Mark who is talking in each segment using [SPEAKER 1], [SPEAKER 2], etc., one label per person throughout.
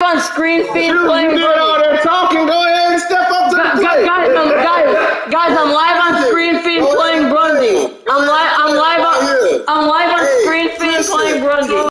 [SPEAKER 1] on screen feed playing.
[SPEAKER 2] You did all that talking. Go ahead and step up to the plate.
[SPEAKER 1] Guys, I'm live on screen feed playing Burundi. I'm live on screen feed playing Burundi.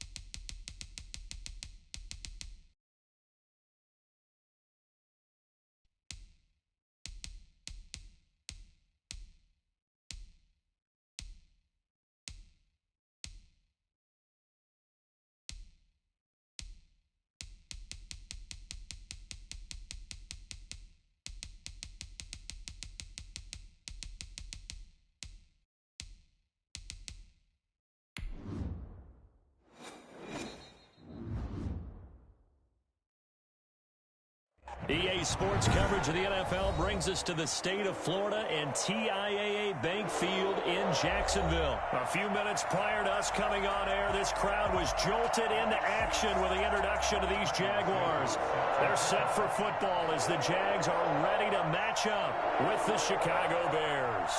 [SPEAKER 3] EA Sports coverage of the NFL brings us to the state of Florida and TIAA Bank Field in Jacksonville. A few minutes prior to us coming on air, this crowd was jolted into action with the introduction of these Jaguars. They're set for football as the Jags are ready to match up with the Chicago Bears.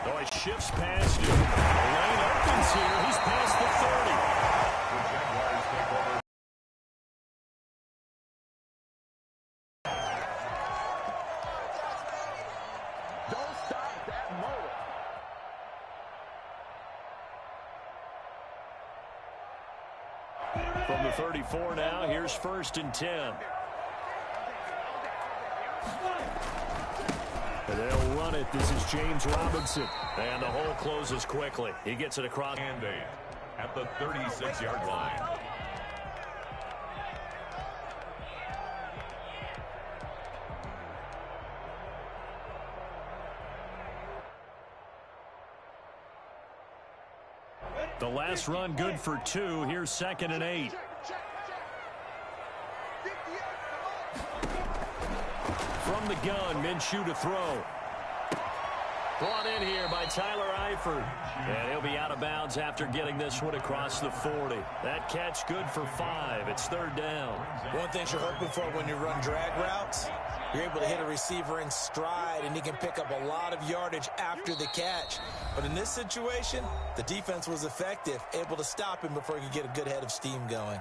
[SPEAKER 3] Though it shifts past him. The lane opens here. He's past the 30. From the 34 now, here's 1st and 10. And they'll run it. This is James Robinson. And the hole closes quickly. He gets it across.
[SPEAKER 4] At the 36-yard line.
[SPEAKER 3] The last run good for 2. Here's 2nd and 8. From the gun, Minshew to throw. Brought in here by Tyler Eifert. And he'll be out of bounds after getting this one across the 40. That catch good for 5. It's 3rd down.
[SPEAKER 5] One thing you're hoping for when you run drag routes, you're able to hit a receiver in stride, and he can pick up a lot of yardage after the catch. But in this situation, the defense was effective, able to stop him before he could get a good head of steam going.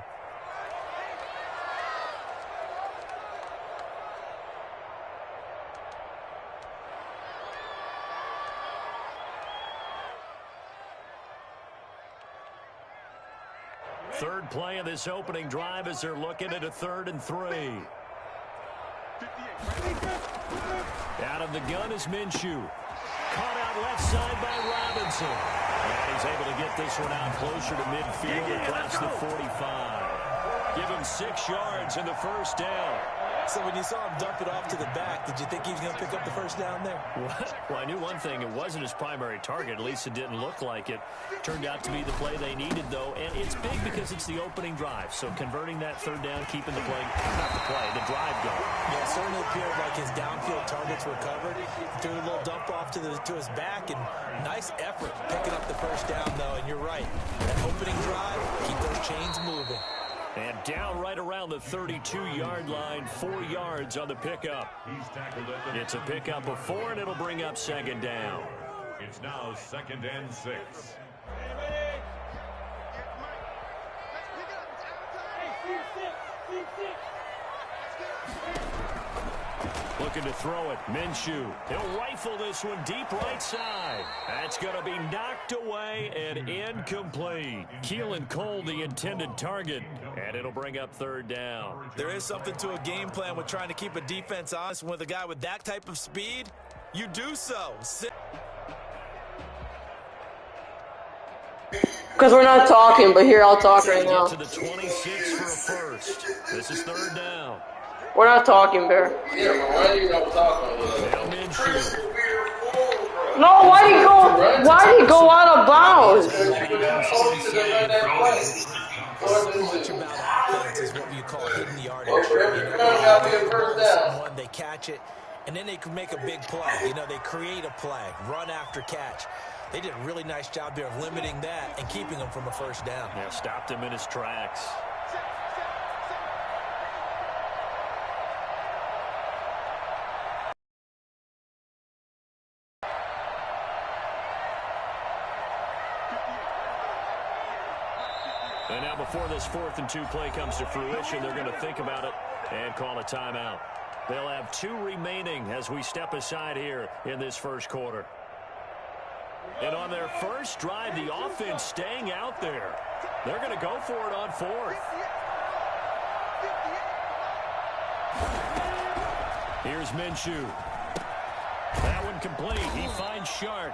[SPEAKER 3] Third play of this opening drive as they're looking at a 3rd and 3. Out of the gun is Minshew. Caught out left side by Robinson. And he's able to get this one out closer to midfield across the 45. Give him 6 yards in the 1st down.
[SPEAKER 5] So when you saw him dump it off to the back, did you think he was going to pick up the 1st down there?
[SPEAKER 3] Well, I knew one thing. It wasn't his primary target. At least it didn't look like it. Turned out to be the play they needed, though. And it's big because it's the opening drive. So converting that 3rd down, keeping the play, not the play, the drive going.
[SPEAKER 5] Yeah, it certainly appeared like his downfield targets were covered. Threw a little dump off to his back, and nice effort picking up the 1st down, though. And you're right. That opening drive, keep those chains moving.
[SPEAKER 3] And down right around the 32-yard line, 4 yards on the pickup. It's a pickup of 4, and it'll bring up 2nd down.
[SPEAKER 4] It's now 2nd and 6.
[SPEAKER 3] Looking to throw it. Minshew. He'll rifle this one deep right side. That's going to be knocked away and incomplete. Keelan Cole, the intended target, and it'll bring up 3rd down.
[SPEAKER 5] There is something to a game plan with trying to keep a defense honest. With a guy with that type of speed, you do so.
[SPEAKER 1] Because we're not talking, but here, I'll talk right now.
[SPEAKER 3] To the 26 for a 1st. This is 3rd down.
[SPEAKER 1] We're not talking, Bear.
[SPEAKER 2] Yeah, but why do you not talk about
[SPEAKER 1] No, why'd he go out of bounds?
[SPEAKER 5] So much about offense is what you call hidden yardage. Someone, they catch it, and then they can make a big play. You know, they create a play, run after catch. They did a really nice job there of limiting that and keeping him from a 1st down.
[SPEAKER 3] Yeah, stopped him in his tracks. And now before this 4th and 2 play comes to fruition, they're going to think about it and call a timeout. They'll have 2 remaining as we step aside here in this first quarter. And on their first drive, the offense staying out there. They're going to go for it on 4th. Here's Minshew. That one complete. He finds Shark.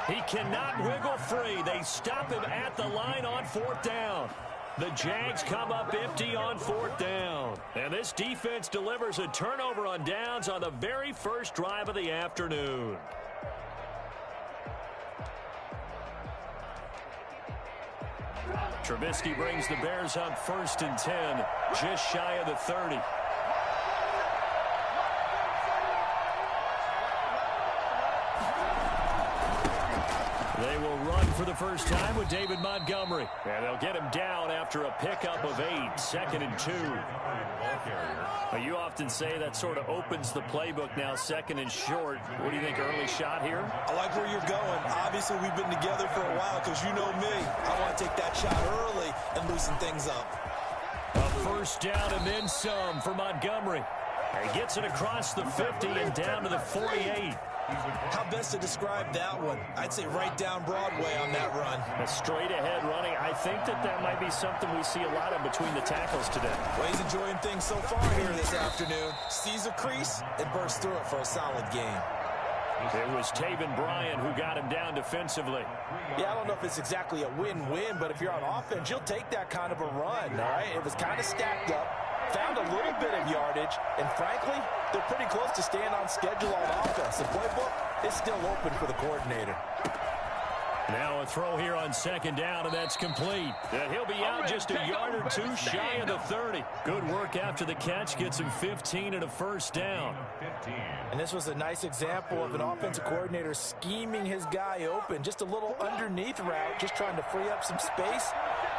[SPEAKER 3] He cannot wiggle free. They stop him at the line on 4th down. The Jags come up empty on 4th down. And this defense delivers a turnover on downs on the very first drive of the afternoon. Trubisky brings the Bears up 1st and 10, just shy of the 30. They will run for the first time with David Montgomery. And they'll get him down after a pickup of 8, 2nd and 2. Well, you often say that sort of opens the playbook now, 2nd and short. What do you think, early shot here?
[SPEAKER 5] I like where you're going. Obviously, we've been together for a while because you know me. I want to take that shot early and loosen things up.
[SPEAKER 3] A first down and then some for Montgomery. He gets it across the 50 and down to the 48.
[SPEAKER 5] How best to describe that one? I'd say right down Broadway on that run.
[SPEAKER 3] A straight ahead running. I think that might be something we see a lot of between the tackles today.
[SPEAKER 5] Well, he's enjoying things so far here this afternoon. Sees a crease and bursts through it for a solid game.
[SPEAKER 3] It was Taven Bryan who got him down defensively.
[SPEAKER 5] Yeah, I don't know if it's exactly a win-win, but if you're on offense, you'll take that kind of a run, all right? It was kind of stacked up, found a little bit of yardage, and frankly, they're pretty close to staying on schedule on offense. The playbook is still open for the coordinator.
[SPEAKER 3] Now a throw here on 2nd down, and that's complete. And he'll be out just a yard or 2 shy of the 30. Good work after the catch. Gets him 15 and a first down.
[SPEAKER 5] And this was a nice example of an offensive coordinator scheming his guy open. Just a little underneath route, just trying to free up some space,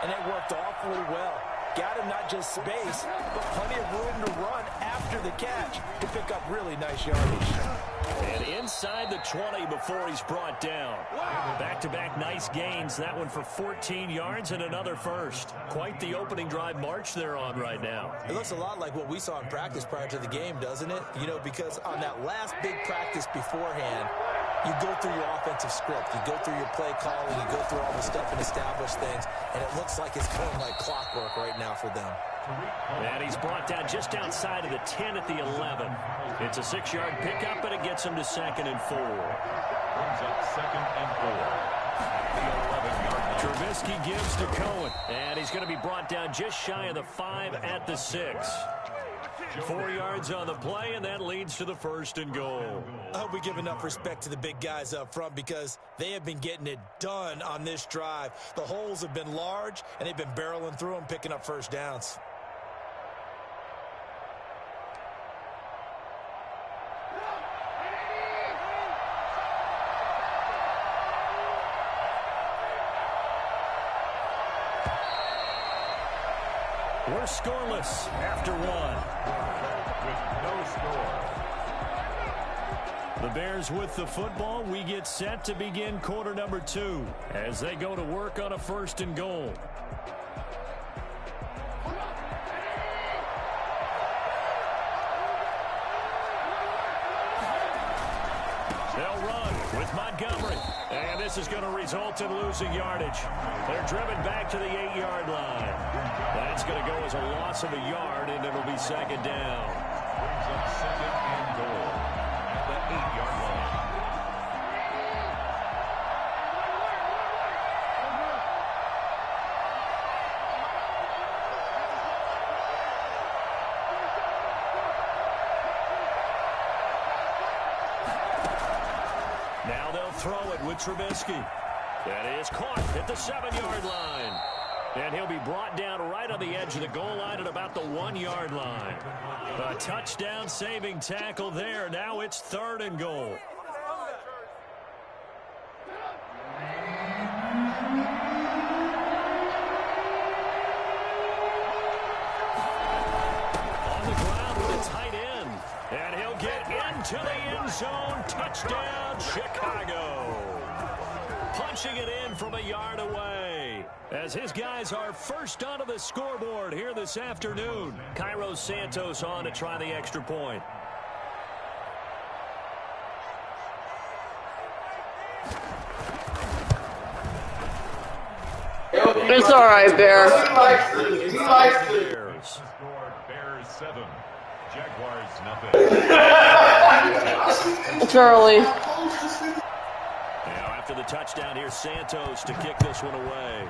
[SPEAKER 5] and it worked awfully well. Got him not just space, but plenty of room to run after the catch to pick up really nice yardage.
[SPEAKER 3] And inside the 20 before he's brought down. Back-to-back nice gains. That one for 14 yards and another first. Quite the opening drive march they're on right now.
[SPEAKER 5] It looks a lot like what we saw in practice prior to the game, doesn't it? You know, because on that last big practice beforehand, you go through your offensive script, you go through your play calling, you go through all the stuff and establish things, and it looks like it's going like clockwork right now for them.
[SPEAKER 3] And he's brought down just outside of the 10 at the 11. It's a 6-yard pickup, and it gets him to 2nd and 4.
[SPEAKER 4] Brings up 2nd and 4. The 11-yard line.
[SPEAKER 3] Trubisky gives to Cohen, and he's going to be brought down just shy of the 5 at the 6. 4 yards on the play, and that leads to the 1st and goal.
[SPEAKER 5] I hope we give enough respect to the big guys up front because they have been getting it done on this drive. The holes have been large, and they've been barreling through them, picking up first downs.
[SPEAKER 3] We're scoreless after 1.
[SPEAKER 4] With no score.
[SPEAKER 3] The Bears with the football. We get set to begin quarter number 2 as they go to work on a 1st and goal. They'll run with Montgomery. And this is going to result in losing yardage. They're driven back to the 8-yard line. That's going to go as a loss of a yard, and it'll be 2nd down.
[SPEAKER 4] Brings up 2nd and goal at the 8-yard line.
[SPEAKER 3] Now they'll throw it with Trubisky. That is caught at the 7-yard line. And he'll be brought down right on the edge of the goal line at about the 1-yard line. A touchdown saving tackle there. Now it's 3rd and goal. On the ground with a tight end. And he'll get into the end zone. Touchdown, Chicago. Punching it in from a yard away. as his guys are first onto the scoreboard here this afternoon. Cairo Santos on to try the extra point.
[SPEAKER 1] It's all right, Bear.
[SPEAKER 2] He likes it.
[SPEAKER 3] Bears.
[SPEAKER 4] Bears 7, Jaguars nothing.
[SPEAKER 1] It's early.
[SPEAKER 3] Now after the touchdown here, Santos to kick this one away.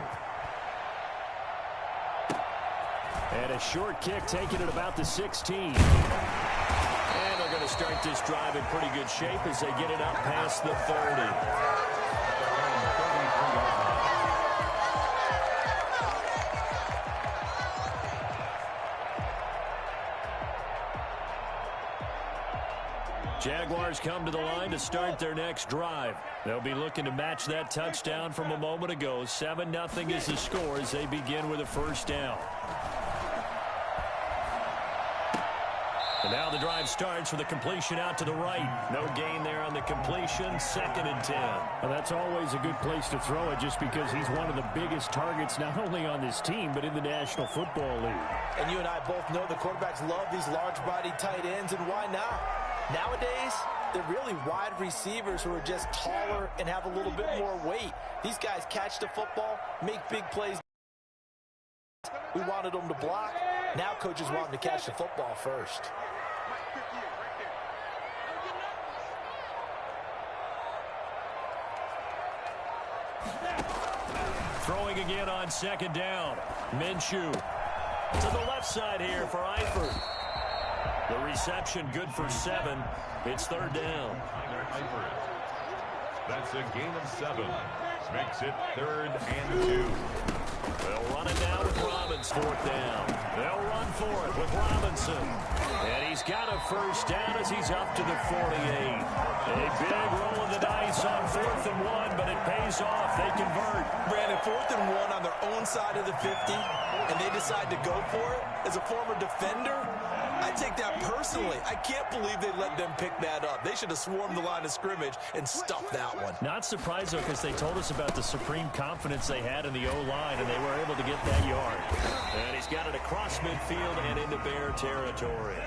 [SPEAKER 3] And a short kick taken at about the 16. And they're going to start this drive in pretty good shape as they get it up past the 30. Jaguars come to the line to start their next drive. They'll be looking to match that touchdown from a moment ago. 7-0 is the score as they begin with a first down. And now the drive starts with a completion out to the right. No gain there on the completion. 2nd and 10.
[SPEAKER 6] Well, that's always a good place to throw it just because he's one of the biggest targets not only on this team but in the National Football League.
[SPEAKER 5] And you and I both know the quarterbacks love these large-bodied tight ends, and why not? Nowadays, they're really wide receivers who are just taller and have a little bit more weight. These guys catch the football, make big plays. We wanted them to block. Now coaches want them to catch the football first.
[SPEAKER 3] Throwing again on 2nd down. Minshew to the left side here for Eifert. The reception good for 7. It's 3rd down.
[SPEAKER 4] That's a gain of 7. Makes it 3rd and 2.
[SPEAKER 3] They'll run it down with Robinson. 4th down. They'll run for it with Robinson. And he's got a first down as he's up to the 48. A big roll of the dice on 4th and 1, but it pays off. They convert.
[SPEAKER 5] Brandon, 4th and 1 on their own side of the 50, and they decide to go for it. As a former defender, I take that personally. I can't believe they let them pick that up. They should have swarmed the line of scrimmage and stuffed that one.
[SPEAKER 3] Not surprised, though, because they told us about the supreme confidence they had in the O-line, and they were able to get that yard. And he's got it across midfield and into Bear territory.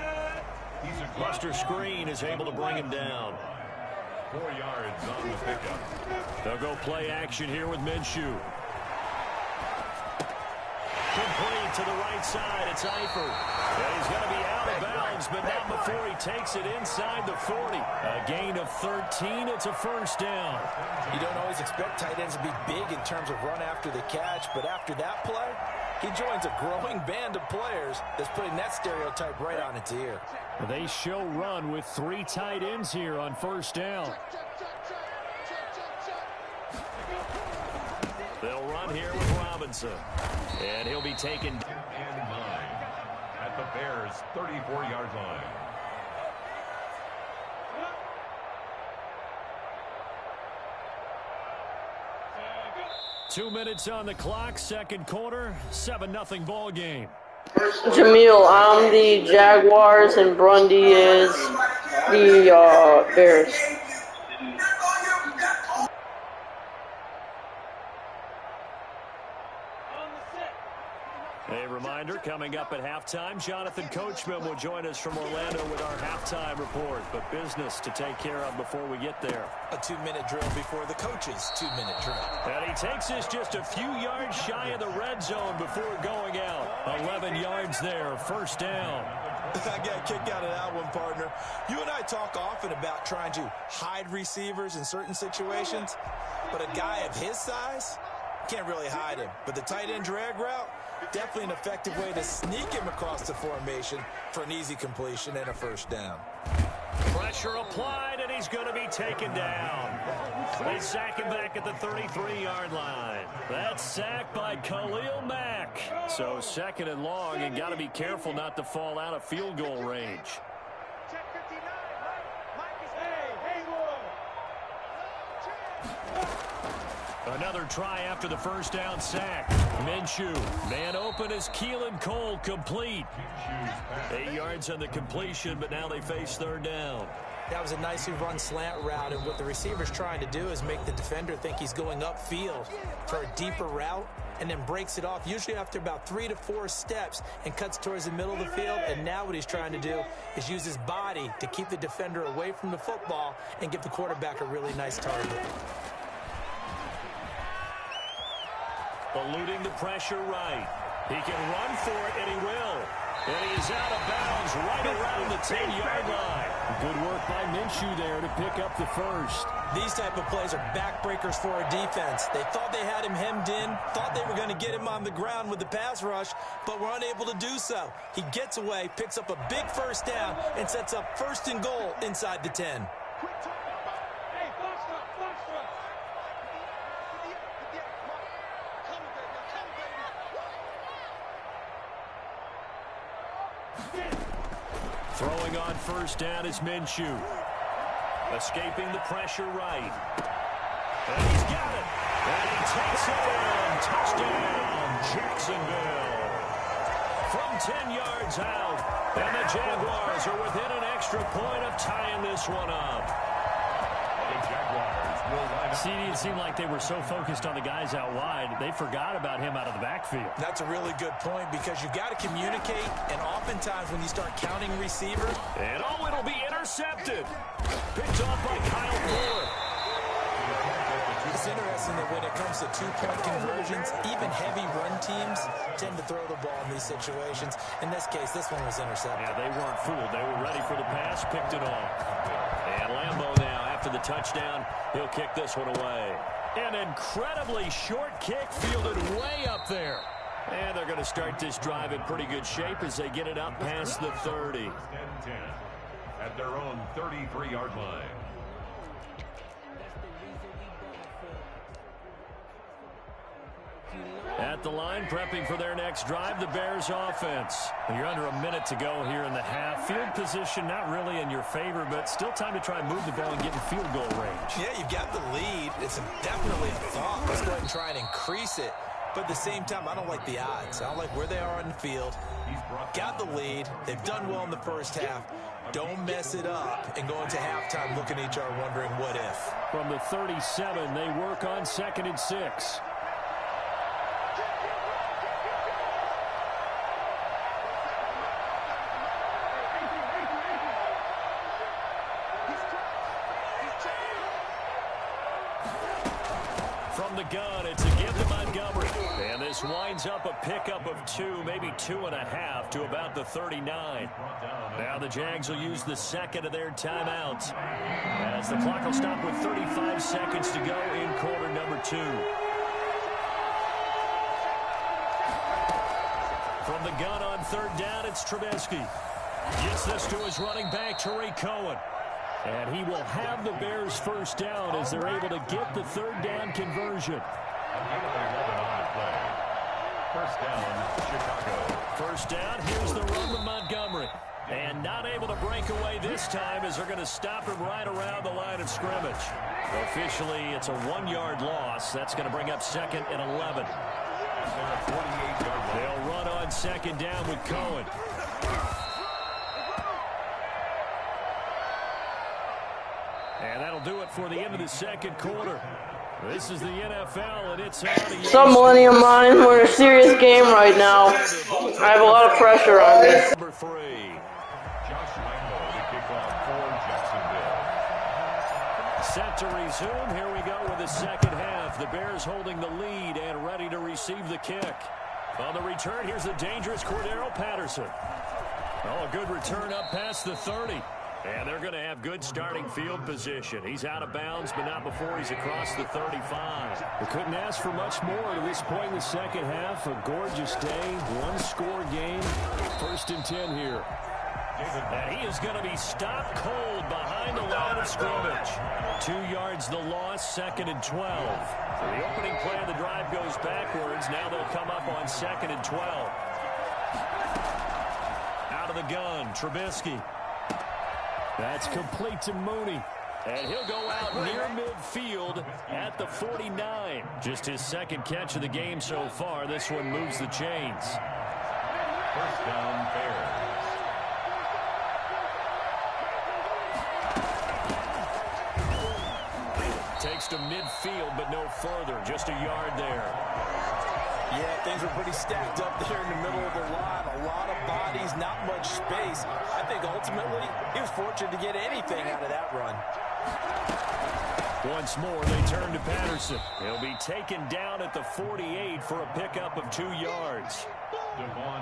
[SPEAKER 3] Buster Screen is able to bring him down.
[SPEAKER 4] 4 yards on the pickup.
[SPEAKER 3] They'll go play action here with Minshew. Complete to the right side. It's Eifert. And he's going to be out of bounds, but not before he takes it inside the 40. A gain of 13. It's a first down.
[SPEAKER 5] You don't always expect tight ends to be big in terms of run after the catch, but after that play, he joins a growing band of players that's putting that stereotype right on its ear.
[SPEAKER 6] They show run with 3 tight ends here on first down.
[SPEAKER 3] They'll run here with Robinson. And he'll be taken.
[SPEAKER 4] 10 and 9 at the Bears' 34-yard line.
[SPEAKER 3] Two minutes on the clock, 2nd quarter, 7-0 ball game.
[SPEAKER 1] Jamil, I'm the Jaguars and Burundi is the Bears.
[SPEAKER 3] A reminder, coming up at halftime, Jonathan Coachman will join us from Orlando with our halftime report. But business to take care of before we get there.
[SPEAKER 5] A 2-minute drill before the coach's 2-minute drill.
[SPEAKER 3] And he takes this just a few yards shy of the red zone before going out. 11 yards there, first down.
[SPEAKER 5] I got a kick out of that one, partner. You and I talk often about trying to hide receivers in certain situations, but a guy of his size can't really hide him. But the tight end drag route, definitely an effective way to sneak him across the formation for an easy completion and a first down.
[SPEAKER 3] Pressure applied, and he's going to be taken down. They sack him back at the 33-yard line. That's sacked by Khalil Mack. So 2nd and long, and got to be careful not to fall out of field goal range. Another try after the first down sack. Minshew, man open as Keelan Cole complete. 8 yards on the completion, but now they face 3rd down.
[SPEAKER 5] That was a nicely run slant route, and what the receiver's trying to do is make the defender think he's going upfield for a deeper route, and then breaks it off, usually after about 3 to 4 steps, and cuts towards the middle of the field. And now what he's trying to do is use his body to keep the defender away from the football and give the quarterback a really nice target.
[SPEAKER 3] Eluding the pressure right. He can run for it, and he will. And he's out of bounds right around the 10-yard line.
[SPEAKER 6] Good work by Minshew there to pick up the first.
[SPEAKER 5] These type of plays are backbreakers for a defense. They thought they had him hemmed in, thought they were going to get him on the ground with the pass rush, but were unable to do so. He gets away, picks up a big first down, and sets up 1st and goal inside the 10.
[SPEAKER 3] Throwing on first down is Minshew. Escaping the pressure right. And he's got it. And he takes it in. Touchdown, Jacksonville. From 10 yards out. And the Jaguars are within an extra point of tying this one up.
[SPEAKER 4] The Jaguars will line up.
[SPEAKER 6] See, it seemed like they were so focused on the guys out wide, they forgot about him out of the backfield.
[SPEAKER 5] That's a really good point, because you've got to communicate, and oftentimes when you start counting receivers.
[SPEAKER 3] And oh, it'll be intercepted. Picked off by Kyle Fuller.
[SPEAKER 5] It's interesting that when it comes to two-point conversions, even heavy run teams tend to throw the ball in these situations. In this case, this one was intercepted.
[SPEAKER 3] Yeah, they weren't fooled. They were ready for the pass, picked it off. And Lambeau now, after the touchdown, he'll kick this one away. An incredibly short kick fielded way up there. And they're going to start this drive in pretty good shape as they get it up past the 30.
[SPEAKER 4] 10-10 at their own 33-yard line.
[SPEAKER 3] At the line, prepping for their next drive, the Bears offense. You're under a minute to go here in the half. Field position not really in your favor, but still time to try and move the ball and get in field goal range.
[SPEAKER 5] Yeah, you've got the lead. It's definitely a thought. Let's go ahead and try and increase it. But at the same time, I don't like the odds. I don't like where they are on the field. Got the lead. They've done well in the first half. Don't mess it up and go into halftime looking at each other wondering what if.
[SPEAKER 6] From the 37, they work on 2nd and 6.
[SPEAKER 3] From the gun, it's a give to Montgomery. And this winds up a pickup of 2, maybe 2.5 to about the 39. Now the Jags will use the second of their timeouts, as the clock will stop with 35 seconds to go in quarter number 2. From the gun on 3rd down, it's Trubisky. Gets this to his running back, Tariq Cohen. And he will have the Bears first down as they're able to get the 3rd down conversion.
[SPEAKER 4] First down, Chicago.
[SPEAKER 3] First down, here's the run to Montgomery. And not able to break away this time as they're going to stop him right around the line of scrimmage. Officially, it's a 1-yard loss. That's going to bring up 2nd and 11. They'll run on 2nd down with Cohen. And that'll do it for the end of the 2nd quarter. This is the NFL, and it's on.
[SPEAKER 1] Some Millennium Mine, we're in a serious game right now. I have a lot of pressure on this.
[SPEAKER 3] Number 3.
[SPEAKER 4] Josh Lambeau to kick off for Jacksonville.
[SPEAKER 3] Set to resume. Here we go with the 2nd half. The Bears holding the lead and ready to receive the kick. On the return, here's the dangerous Cordero Patterson. Oh, a good return up past the 30. And they're going to have good starting field position. He's out of bounds, but not before he's across the 35.
[SPEAKER 6] We couldn't ask for much more to this point in the 2nd half. A gorgeous day, 1-score game. 1st and 10 here.
[SPEAKER 3] And he is going to be stopped cold behind the line of scrimmage. 2 yards the loss, 2nd and 12. The opening play of the drive goes backwards. Now they'll come up on 2nd and 12. Out of the gun, Trubisky.
[SPEAKER 6] That's complete to Mooney.
[SPEAKER 3] And he'll go out near midfield at the 49. Just his 2nd catch of the game so far. This one moves the chains.
[SPEAKER 4] First down, Bears.
[SPEAKER 3] takes to midfield, but no further. Just a yard there.
[SPEAKER 5] Yeah, things were pretty stacked up there in the middle of the line. A lot of bodies, not much space. I think ultimately he was fortunate to get anything out of that run.
[SPEAKER 3] Once more, they turn to Patterson. He'll be taken down at the 48 for a pickup of 2 yards.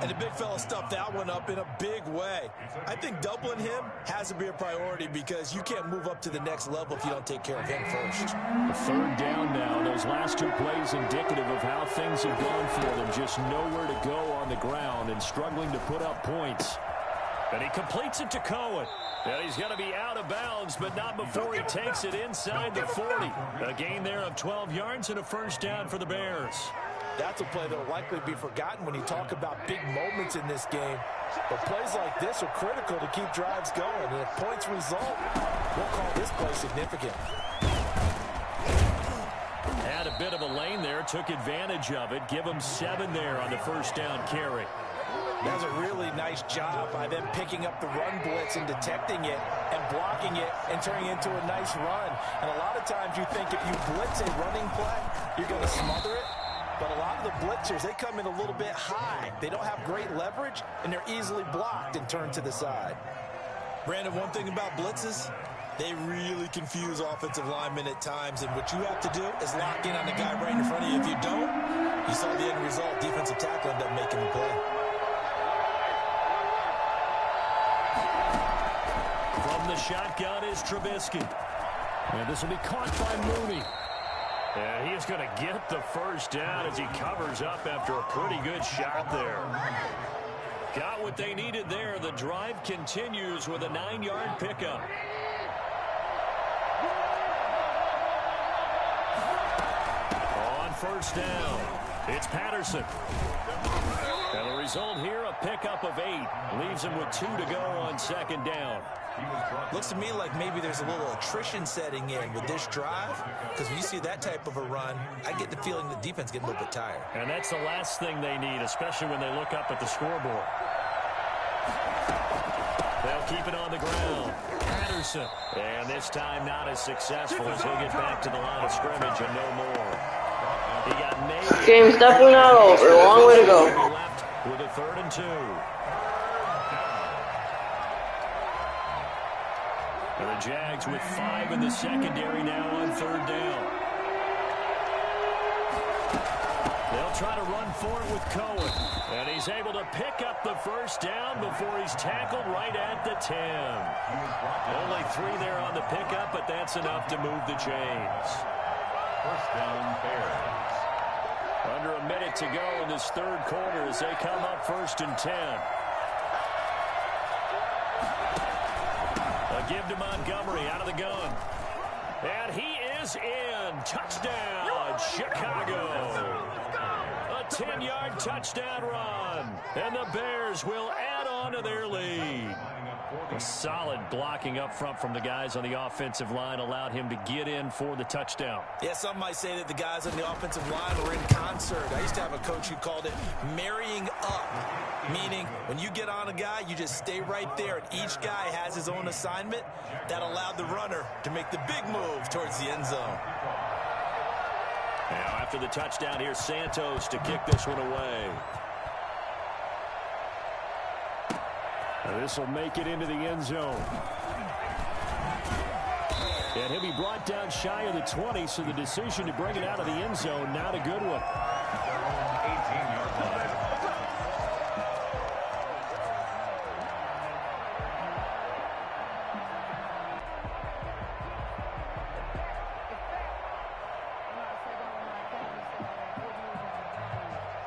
[SPEAKER 5] And the big fella stuffed that one up in a big way. I think doubling him has to be a priority because you can't move up to the next level if you don't take care of him first.
[SPEAKER 3] A 3rd down now. Those last 2 plays indicative of how things have gone for them. Just nowhere to go on the ground and struggling to put up points. And he completes it to Cohen. And he's going to be out of bounds, but not before he takes it inside the 40. A gain there of 12 yards and a 1st down for the Bears.
[SPEAKER 5] That's a play that will likely be forgotten when you talk about big moments in this game. But plays like this are critical to keep drives going. And if points result, we'll call this play significant.
[SPEAKER 3] Had a bit of a lane there, took advantage of it. Give him 7 there on the 1st down carry.
[SPEAKER 5] That's a really nice job by them picking up the run blitz and detecting it and blocking it and turning it into a nice run. And a lot of times you think if you blitz a running play, you're going to smother it. But a lot of the blitzers, they come in a little bit high. They don't have great leverage, and they're easily blocked and turned to the side. Brandon, one thing about blitzes, they really confuse offensive linemen at times, and what you have to do is lock in on the guy right in front of you. If you don't, you saw the end result. Defensive tackle ended up making the play.
[SPEAKER 3] From the shotgun is Trubisky. And this will be caught by Mooney. And he is going to get the 1st down as he covers up after a pretty good shot there. Got what they needed there. The drive continues with a 9-yard pickup. On 1st down, it's Patterson. And the result here, a pickup of 8. Leaves him with 2 to go on 2nd down.
[SPEAKER 5] Looks to me like maybe there's a little attrition setting in with this drive, because when you see that type of a run, I get the feeling the defense getting a little bit tired.
[SPEAKER 3] And that's the last thing they need, especially when they look up at the scoreboard. They'll keep it on the ground. Patterson. And this time not as successful as he'll get back to the line of scrimmage and no more. He got nailed.
[SPEAKER 1] Game's definitely not over. A long way to go.
[SPEAKER 3] Left with a 3rd and 2. And the Jags with 5 in the secondary now on 3rd down. They'll try to run for it with Cohen. And he's able to pick up the 1st down before he's tackled right at the 10. Only 3 there on the pickup, but that's enough to move the chains.
[SPEAKER 4] 1st down, Bears.
[SPEAKER 3] Under a minute to go in this 3rd quarter as they come up 1st and 10. A give to Montgomery out of the gun. And he is in. Touchdown, Chicago. A 10-yard touchdown run. And the Bears will add on to their lead. A solid blocking up front from the guys on the offensive line allowed him to get in for the touchdown.
[SPEAKER 5] Yeah, some might say that the guys on the offensive line were in concert. I used to have a coach who called it marrying up, meaning when you get on a guy, you just stay right there, and each guy has his own assignment. That allowed the runner to make the big move towards the end zone.
[SPEAKER 3] Now after the touchdown, here's Santos to kick this one away. This will make it into the end zone. And he'll be brought down shy of the 20, so the decision to bring it out of the end zone, not a good one.
[SPEAKER 4] 18-yard line.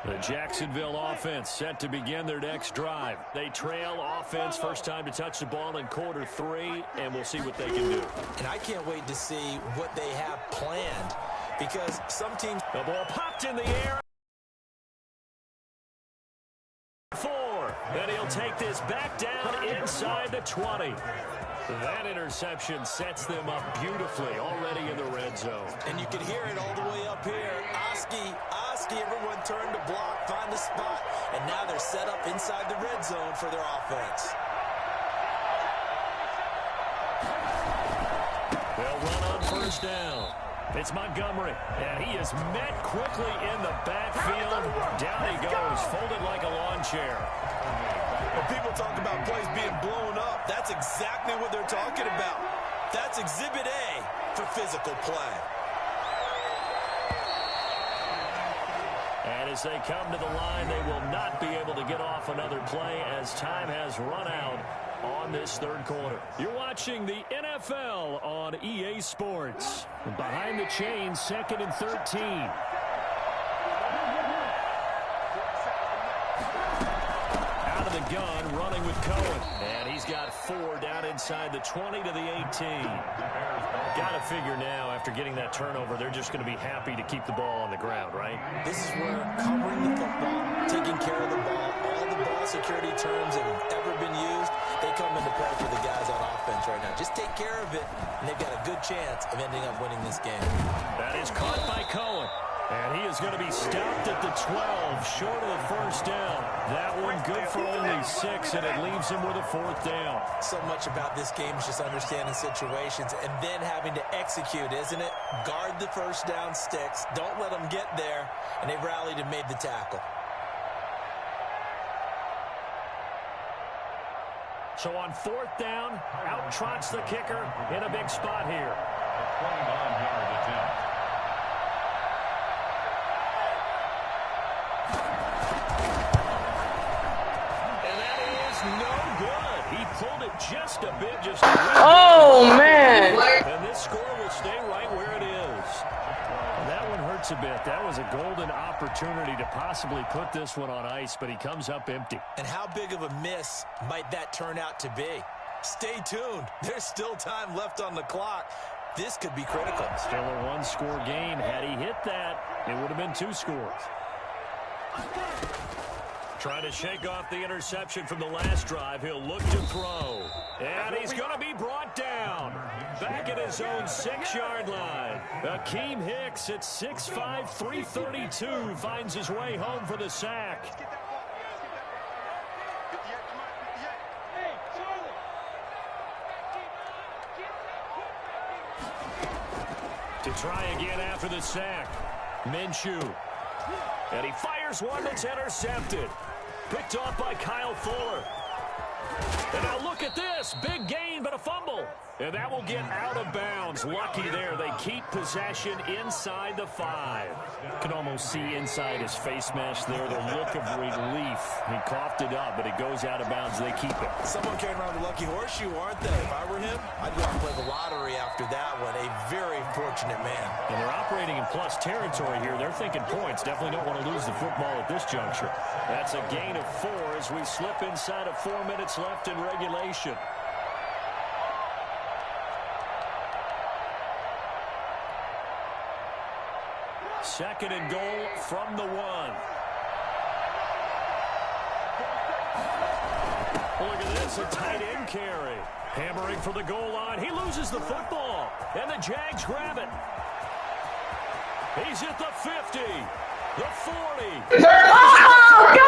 [SPEAKER 3] The Jacksonville offense set to begin their next drive. They trail offense, first time to touch the ball in quarter 3, and we'll see what they can do.
[SPEAKER 5] And I can't wait to see what they have planned, because some teams...
[SPEAKER 3] The ball popped in the air. 4, and he'll take this back down inside the 20. That interception sets them up beautifully already in the red zone.
[SPEAKER 5] And you can hear it all the way up here. Oski, everyone turned to block, find the spot, and now they're set up inside the red zone for their offense.
[SPEAKER 3] They'll run on 1st down. It's Montgomery, and he is met quickly in the backfield. Down he goes, folded like a lawn chair.
[SPEAKER 5] When people talk about plays being blown up, that's exactly what they're talking about. That's Exhibit A for physical play.
[SPEAKER 3] And as they come to the line, they will not be able to get off another play as time has run out on this third quarter. You're watching the NFL on EA Sports. Behind the chains, 2nd and 13. Out of the gun, running with Cohen. And he's got 4 down inside the 20 to the 18. Got to figure now, after getting that turnover, they're just going to be happy to keep the ball on the ground, right?
[SPEAKER 5] This is where covering the football, taking care of the ball, all the ball security terms that have ever been used, they come into play for the guys on offense right now. Just take care of it, and they've got a good chance of ending up winning this game.
[SPEAKER 3] That is caught by Cohen. And he is going to be stopped at the 12, short of the first down. That one good for only 6, and it leaves him with a 4th down.
[SPEAKER 5] So much about this game is just understanding situations and then having to execute, isn't it? Guard the first down sticks. Don't let them get there, and they rallied and made the tackle.
[SPEAKER 3] So on 4th down, out trots the kicker in a big spot here.
[SPEAKER 4] 29-yard attempt.
[SPEAKER 3] No good. He pulled it just a bit.
[SPEAKER 1] Oh, man.
[SPEAKER 3] And this score will stay right where it is. That one hurts a bit. That was a golden opportunity to possibly put this one on ice, but he comes up empty.
[SPEAKER 5] And how big of a miss might that turn out to be? Stay tuned. There's still time left on the clock. This could be critical.
[SPEAKER 3] Still a 1-score game. Had he hit that, it would have been 2 scores. Trying to shake off the interception from the last drive. He'll look to throw. And he's going to be brought down. Back at his own 6-yard line. Akeem Hicks at 6'5", 332 finds his way home for the sack. To try again after the sack. Minshew. And he fires one that's intercepted. Picked off by Kyle Fuller. And now look at this. Big gain, but a fumble. And that will get out of bounds. Lucky there. They keep possession inside the 5. You can almost see inside his face mask there the look of relief. He coughed it up, but it goes out of bounds. They keep it.
[SPEAKER 5] Someone carrying around the lucky horseshoe, aren't they? If I were him, I'd go out and play the lottery after that one. A very fortunate man.
[SPEAKER 3] And they're operating in plus territory here. They're thinking points. Definitely don't want to lose the football at this juncture. That's a gain of 4 as we slip inside of 4 minutes left in regulation. Second and goal from the 1. Look at this, a tight end carry. Hammering for the goal line. He loses the football, and the Jags grab it. He's at the 50, the 40.
[SPEAKER 1] Oh, go!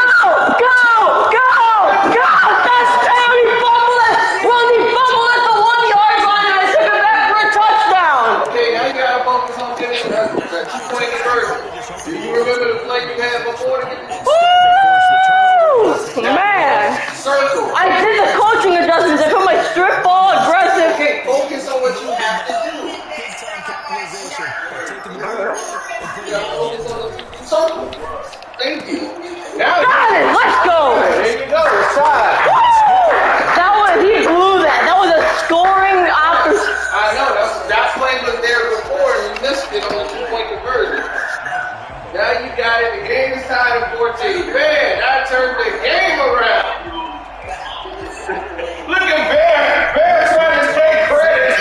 [SPEAKER 1] Touchdown! He fumbled it! He fumbled at the 1-yard line, and I took it back for a touchdown!
[SPEAKER 2] Okay, now you gotta focus on getting that 2-point conversion. Do you remember the play you had before?
[SPEAKER 1] Woo! Man!
[SPEAKER 2] Circle.
[SPEAKER 1] I did the coaching adjustments. I put my strip ball aggressive.
[SPEAKER 2] Okay, focus on what you have to do.
[SPEAKER 5] Big time capitalization by taking the ball and
[SPEAKER 2] You gotta focus on the circle. Thank you. Now
[SPEAKER 1] Got it! Let's go!
[SPEAKER 2] there you go. Side.
[SPEAKER 1] That was, he blew that. That was a scoring opportunity.
[SPEAKER 2] I know, that play was there before and you missed it on the 2-point conversion. Now you got it. The game is tied at 14. Man, I turned the game around. Look at Bear. Bear trying to take credit.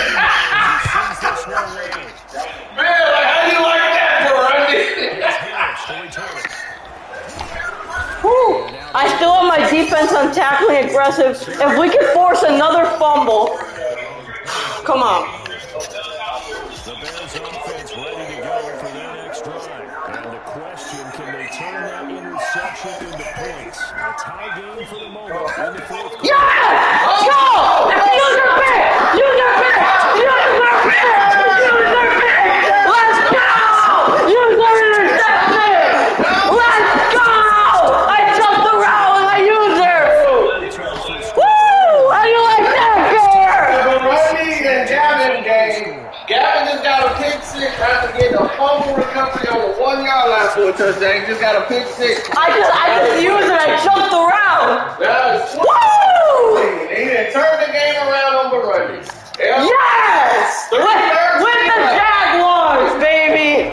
[SPEAKER 2] Man, like, how do you like that, Burundi?
[SPEAKER 1] Whew. I still have my defense on tackling aggressive. If we can force another fumble. Come on.
[SPEAKER 3] The Bears offense ready to go for their next drive. And the question, can they turn that interception into points? A tie game for the moment in the 4th quarter.
[SPEAKER 1] Yeah! Let's go! Use your pick! Use your pick! Use your pick! Use your pick! Let's
[SPEAKER 2] because they just got a pick six.
[SPEAKER 1] I just used it. I jumped around.
[SPEAKER 2] That's
[SPEAKER 1] Woo!
[SPEAKER 2] He done turned the game around on Burundi.
[SPEAKER 1] Yes! With the Jaguars, baby!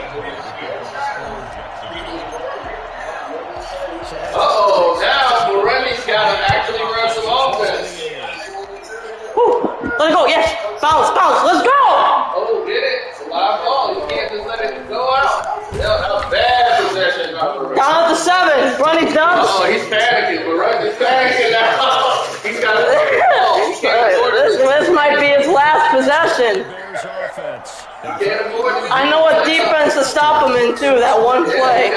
[SPEAKER 2] Uh-oh, now Burundi's got to actually run some offense.
[SPEAKER 1] Woo. Let's go, yes! Bounce, let's go!
[SPEAKER 2] Oh, get it? It's a live ball. You can't just let it go out. A bad possession by Burundi.
[SPEAKER 1] Down to 7. Burundi's down.
[SPEAKER 2] Oh, he's panicking. Burundi's panicking now. He's got to
[SPEAKER 1] This might be his last possession. I know what defense to stop him in, too, that one play.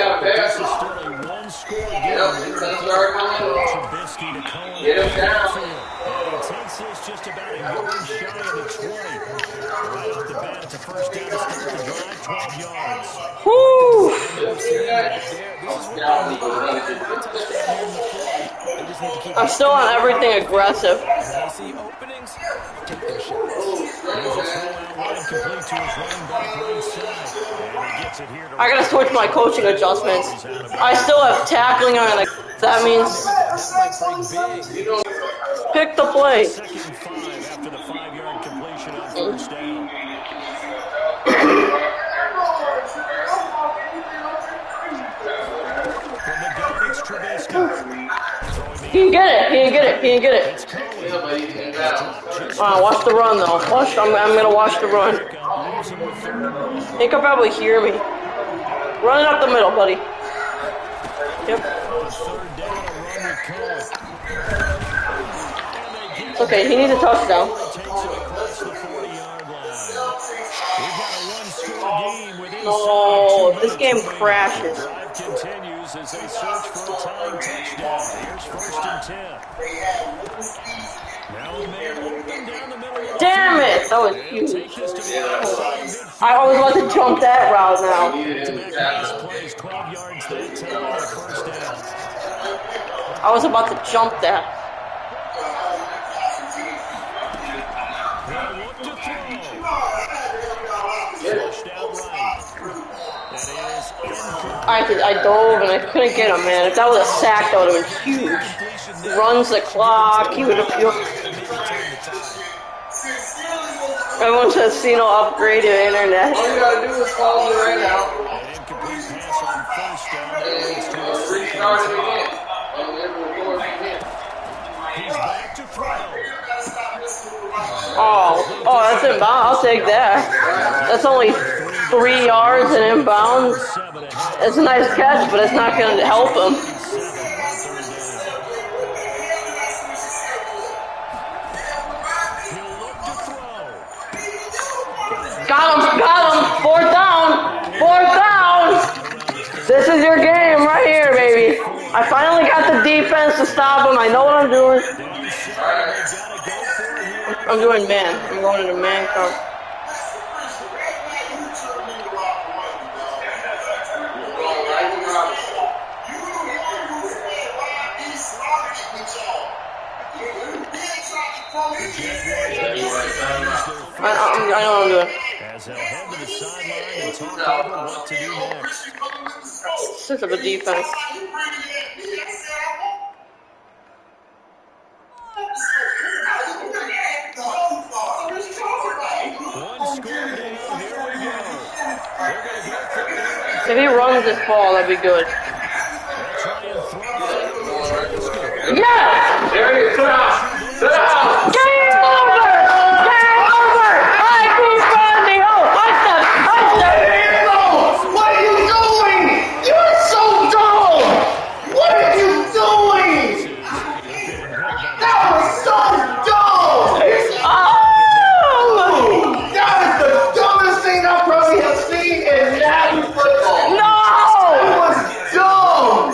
[SPEAKER 2] Get him down.
[SPEAKER 3] He takes this just about a yard shy of the 20. Right off the bat, it's a first down to start the drive, 12 yards.
[SPEAKER 1] Woo! I'm still on everything aggressive. I gotta switch my coaching adjustments. I still have tackling on it. That means pick the play.
[SPEAKER 3] Second and 5 after the 5-yard completion on first down. From the gun, it's Trubisky.
[SPEAKER 1] He can get it.
[SPEAKER 2] Yeah, but he came down.
[SPEAKER 1] Watch the run though. I'm gonna watch the run. He can probably hear me. Run it up the middle, buddy. Yep. It's okay, he needs a touchdown. No, this game crashes.
[SPEAKER 3] Continues as they search for a tying touchdown. Here's first and 10. Now a man open down the middle.
[SPEAKER 1] Damn it! That was huge. I was about to jump that route now. I was about to jump that. I dove and I couldn't get him, man. If that was a sack, that would have been huge. Runs the clock, he would have feel. Everyone says Cino upgraded internet.
[SPEAKER 2] All you gotta do is follow the right out. And restart it again.
[SPEAKER 1] Oh, that's inbound. I'll take that. That's only 3 yards and inbounds. It's a nice catch, but it's not going to help him. Got him. 4th down. This is your game right here, baby. I finally got the defense to stop him. I know what I'm doing. I'm doing man. I'm going into man cover. I know what I'm doing.
[SPEAKER 3] As they'll head to the sideline and talk over what to do next.
[SPEAKER 1] Such of a defense. If he runs this ball, that'd be good. Yeah!
[SPEAKER 2] There he is. Sit down.
[SPEAKER 1] Game over! I beat Bundy! Oh, touchdown!
[SPEAKER 2] What are you doing? You're so dumb! What are you doing? That was so dumb! That is the dumbest thing I probably have seen in Madden football.
[SPEAKER 1] No!
[SPEAKER 2] It was dumb!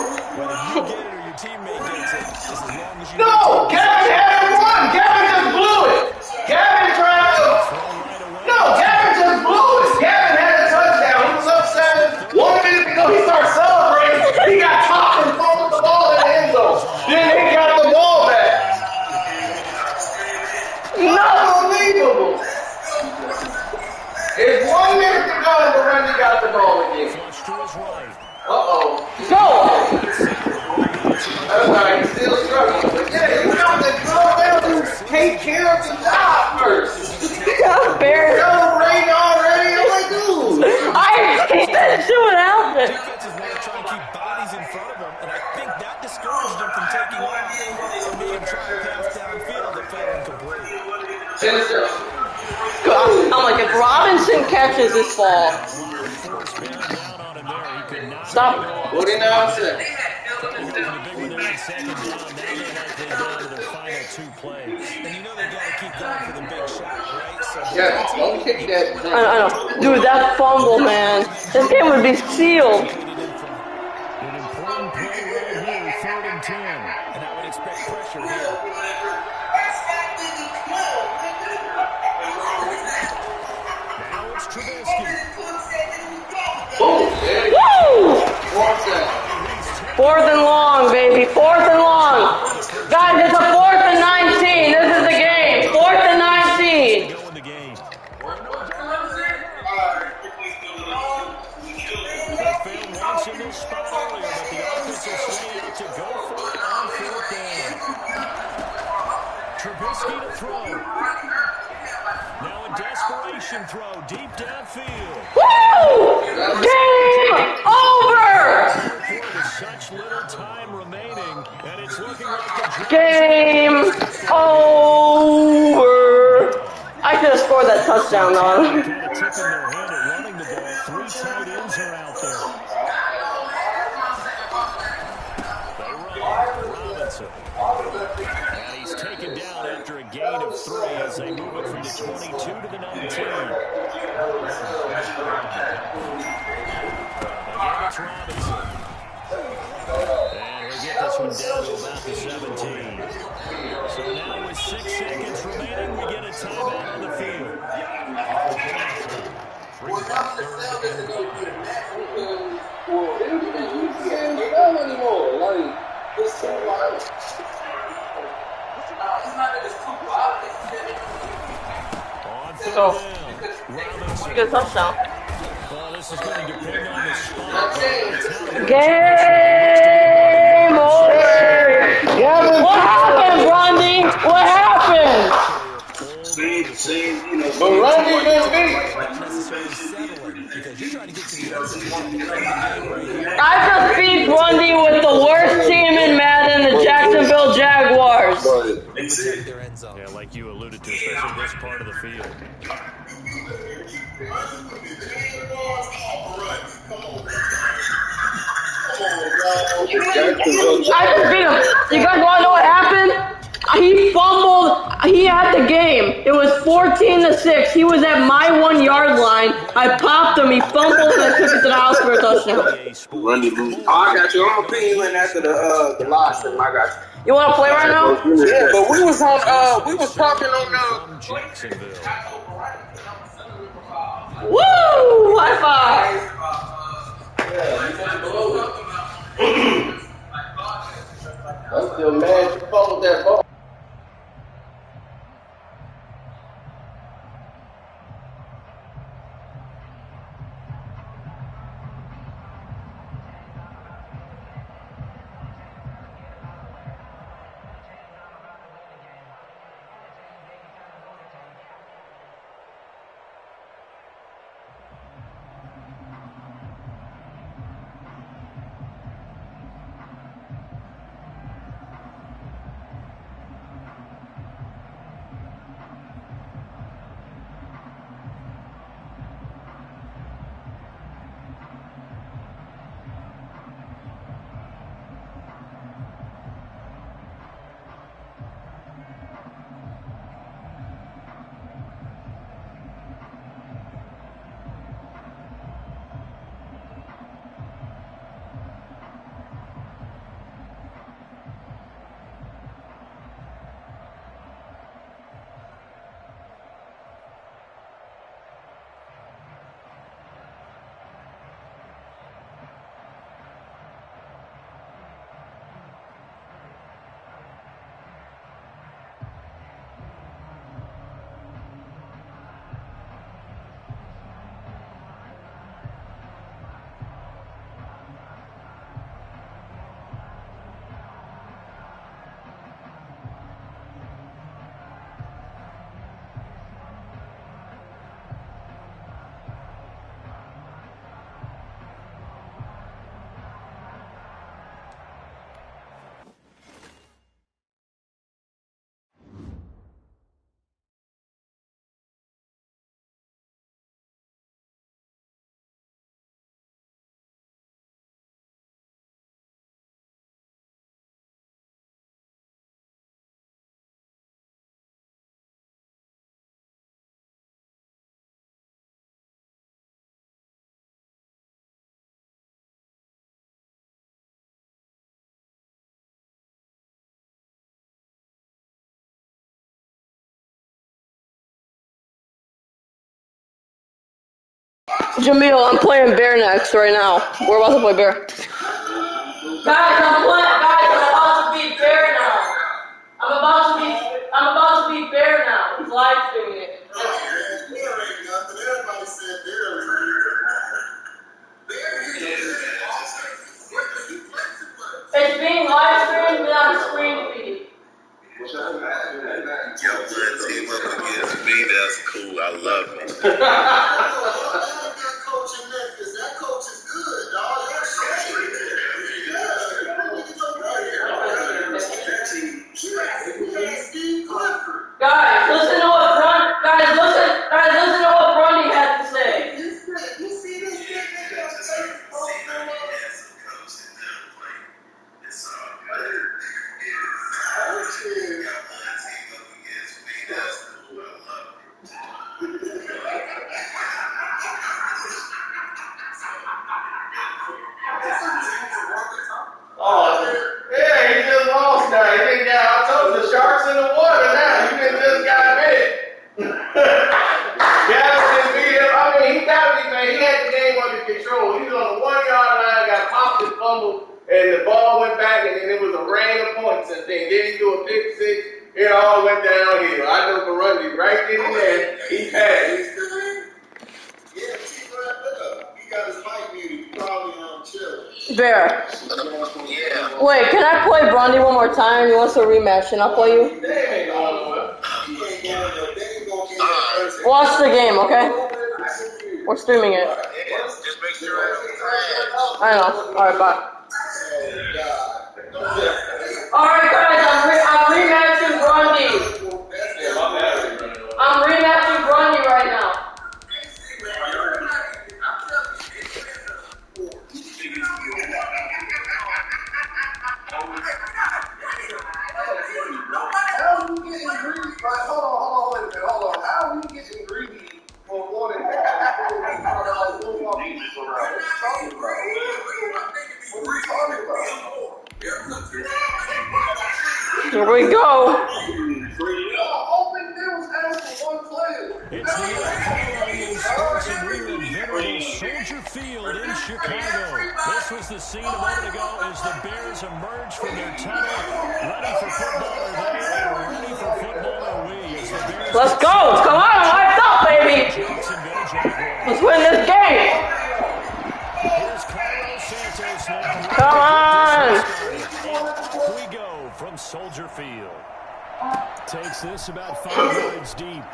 [SPEAKER 2] No! Gavin had him run! Gavin just blew it! Gavin tried to... No! Gavin just blew it! Gavin had a touchdown. He was up 7. 1 minute ago, he started celebrating. He got chopped and fumbled the ball in the end zone. Then he got the ball back. Unbelievable! It's 1 minute to go and Burundi got the ball again. Uh-oh.
[SPEAKER 1] I'm like, if Robinson catches this ball, stop.
[SPEAKER 2] 49 seconds.
[SPEAKER 3] Looking for the big one there on second down. Now they're likely down to their final 2 plays.
[SPEAKER 5] And you know they got to keep going for the big shot, right? So
[SPEAKER 2] Yeah, don't kick that.
[SPEAKER 1] I know. Dude, that fumble, man. This game would be sealed.
[SPEAKER 3] An important play right here, 3rd and 10.
[SPEAKER 5] And I would expect pressure here.
[SPEAKER 3] Now it's Trubisky.
[SPEAKER 2] Boom. There you
[SPEAKER 1] Woo!
[SPEAKER 2] go.
[SPEAKER 1] 4th and long, baby. 4th and long. Guys, it's a 4th and 19. This is the game. 4th and 19.
[SPEAKER 3] Go in the game. They failed once in this spot earlier, but the offense will stay out to go for it on 4th down. Trubisky to throw. Now a desperation throw deep downfield.
[SPEAKER 1] Woo! Game over!
[SPEAKER 3] With such little time remaining, and it's looking like the
[SPEAKER 1] Game over. I could have scored that touchdown, though.
[SPEAKER 3] kind of tipping their hand at running the ball. 3 tight ends are out there. They run Robinson. And he's taken down after a gain of 3 as they move it from the 22 to the 19. Again, it's Robinson. And he'll get this one down to about the 17. So now with 6 seconds remaining, we get a timeout on the field.
[SPEAKER 1] So, good touchdown.
[SPEAKER 3] Well, this is going to depend on the spot.
[SPEAKER 1] Game over. What happened, Burundi? What happened?
[SPEAKER 2] Burundi been beat.
[SPEAKER 5] Because you're trying to get to the other side of the game right here.
[SPEAKER 1] I just beat Burundi with the worst team in Madden, the Jacksonville Jaguars.
[SPEAKER 5] Protect their end zone.
[SPEAKER 3] Yeah, like you alluded to, especially this part of the field.
[SPEAKER 1] I just beat him. You guys want to know what happened? He fumbled. He had the game. It was 14-6. He was at my 1 yard line. I popped him. He fumbled and I took it to the house for a touchdown.
[SPEAKER 2] Rundy lose. Oh, I got you. I'm gonna pin you in after the live stream. I got you.
[SPEAKER 1] You want to play right now?
[SPEAKER 2] Yeah, but we was on. We was talking on.
[SPEAKER 3] From Jacksonville.
[SPEAKER 1] Woo! High five.
[SPEAKER 2] I'm still mad you fumbled that ball.
[SPEAKER 1] Jamil, I'm playing Bear next right now. We're about to play Bear. Guys, I'm about to beat Bear now. I'm about to beat Bear now. He's live streaming it. It's being live streamed without a screen feed.
[SPEAKER 2] Yo, one team up against me, that's cool. I love it. That coach is good, dog.
[SPEAKER 1] Guys, listen to what Burundi had to say.
[SPEAKER 2] You see this shit? It's all good. Got one team up against me, that's cool. I love it. Oh, yeah, he just lost now. He didn't got, I told you, the shark's in the water now. You just got bit. Gavin just beat him. I mean, he got me, man. He had the game under control. He was on the 1 yard line, got popped and fumbled, and the ball went back, and then it was a rain of points and things. Then he threw a pick six. It all went downhill. I know Burundi right then and there. He passed. Yeah, he got his mic muted. He probably chill.
[SPEAKER 1] Bear.
[SPEAKER 2] Yeah.
[SPEAKER 1] Wait, can I play Burundi one more time? He wants a rematch, and I'll play you. Watch the game, okay? We're streaming it.
[SPEAKER 2] Just make sure
[SPEAKER 1] I know. Alright, bye. Alright, guys, I'm rematching Burundi. I'm rematching Burundi right now.
[SPEAKER 2] Hold on. How are we getting greedy for one and a half? What are you talking about?
[SPEAKER 1] Here we go.
[SPEAKER 3] It's the NFL Sports and Reinventable Soldier Field in Chicago. This was the scene a moment ago as the Bears emerged from their tunnel, ready for football are they, and ready for football are we. As the Bears
[SPEAKER 1] Let's go. Come on, lights up, baby. Let's win this game.
[SPEAKER 3] Here's Carlos Santos now.
[SPEAKER 1] Come on.
[SPEAKER 3] Off we go from Soldier Field. Takes this about 5 yards deep.